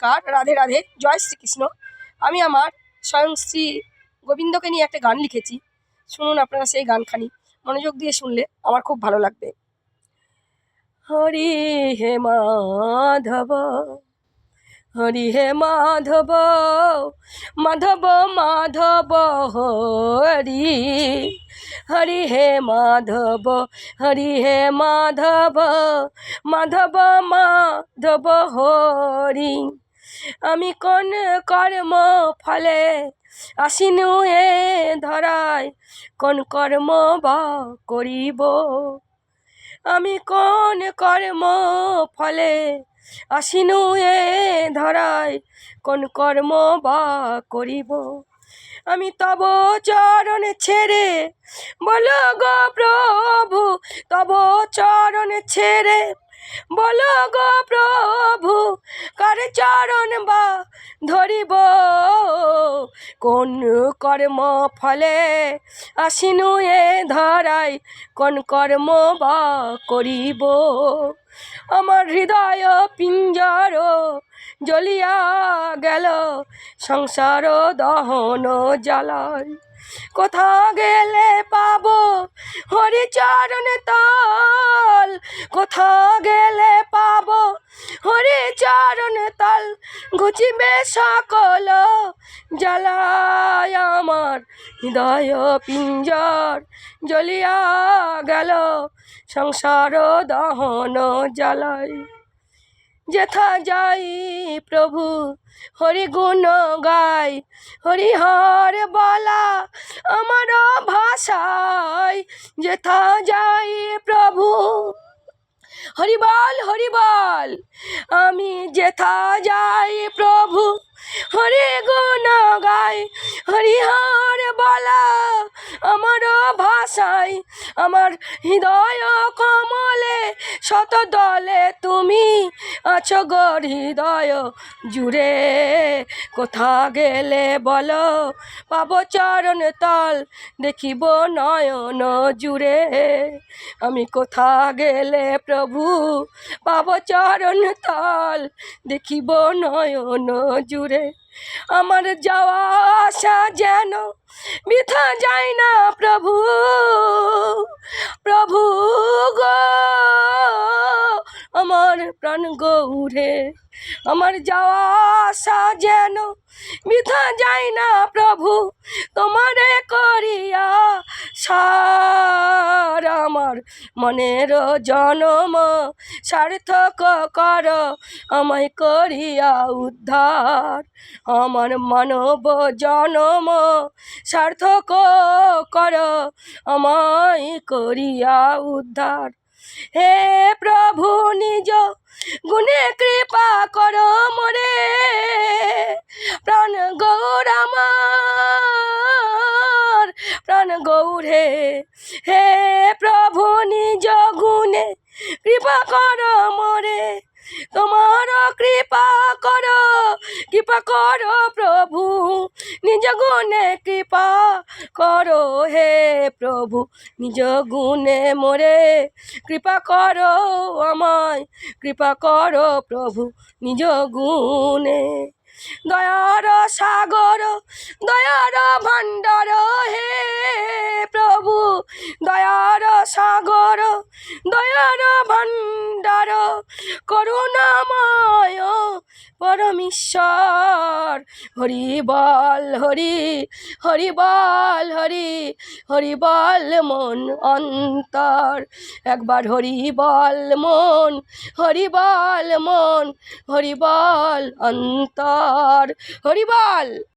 নমস্কার, রাধে রাধে, জয় শ্রীকৃষ্ণ। আমি আমার স্বয়ং শ্রী গোবিন্দকে নিয়ে একটা গান লিখেছি। শুনুন আপনারা সেই গানখানি, মনোযোগ দিয়ে শুনলে আমার খুব ভালো লাগবে। হরি হে মাধব, হরি হে মাধব, মাধব মাধব হরি, হরি হে মাধব, হরি হে মাধব, মাধব মাধব হরি। আমি কোন কর্ম ফলে আসিনু এ ধরায়, কোন কর্ম বা করিব। আমি কোন কর্ম ফলে আসিনু এ ধরায়, কোন কর্ম বা করিব। আমি তব চরণ ছেড়ে, বলো গো প্রভু, তব চরণ ছেড়ে, বলো গো প্রভু, কার চরণ বা ধরিব। কোন কর্ম ফলে আসিনু এ ধরায়, কোন কর্ম বা করিব। আমার হৃদয় পিঞ্জর জ্বলিয়া গেল সংসার দহন জ্বালায়। কোথা গেলে পাবো হরিচরণ তল, কোথা গেলে পাবো হরিচরণ তল, ঘুচিবে সকল জ্বালায়। আমার হৃদয় পিঞ্জর জ্বলিয়া গেল সংসার দহন জ্বালায়। যেথা যাই প্রভু হরি গুণ গাই, হরিহর বলা আমার ভাষায়। যেথা যাই প্রভু হরি বল, হরি বল। আমি যেথা যাই প্রভু হরি গুণ গাই, হরিহর বলা আমার ভাষায়। আমার হৃদয় কমলে শত দলে তুমি আছো গো হৃদয় জুড়ে। কোথা গেলে বলো পাবো চরণ তল, দেখিব নয়ন জুড়ে। আমি কোথা গেলে প্রভু পাবো চরণ তল, দেখিব নয়ন জুড়ে। আমার যাওয়া আসা যেন বৃথা যায় না প্রভু, প্রভু গো আমার প্রাণ গৌরে। আমার যাওয়া আসা যেন বৃথা যায় না প্রভু, তোমারে করিয়া সার। আমার মনের জনম সার্থক কর, আমায় করিয়া উদ্ধার। আমার মানব জনম সার্থক কর, আমায় করিয়া উদ্ধার। হে প্রভু নিজ গুণে কৃপা কর মোরে, প্রাণ গৌর আমার প্রাণ গৌরে। হে প্রভু নিজ গুণে কৃপা কর মোরে, তোমার কৃপা কর, কৃপা কর প্রভু নিজ গুণে কৃপা করো। হে প্রভু নিজ গুণে মোরে কৃপা করো, আমায় কৃপা করো প্রভু নিজ গুণে। দয়ার সাগর, দয়ার ভাণ্ডার, হে প্রভু দয়ার সাগর, দয়ার ভাণ্ডার, করুণাময় পরমেশ্বর। হরি বল হরি, হরি বল হরি, হরি বল মন অন্তর। একবার হরি বল মন, হরি বল মন, হরি বল অন্তর। হরি বল।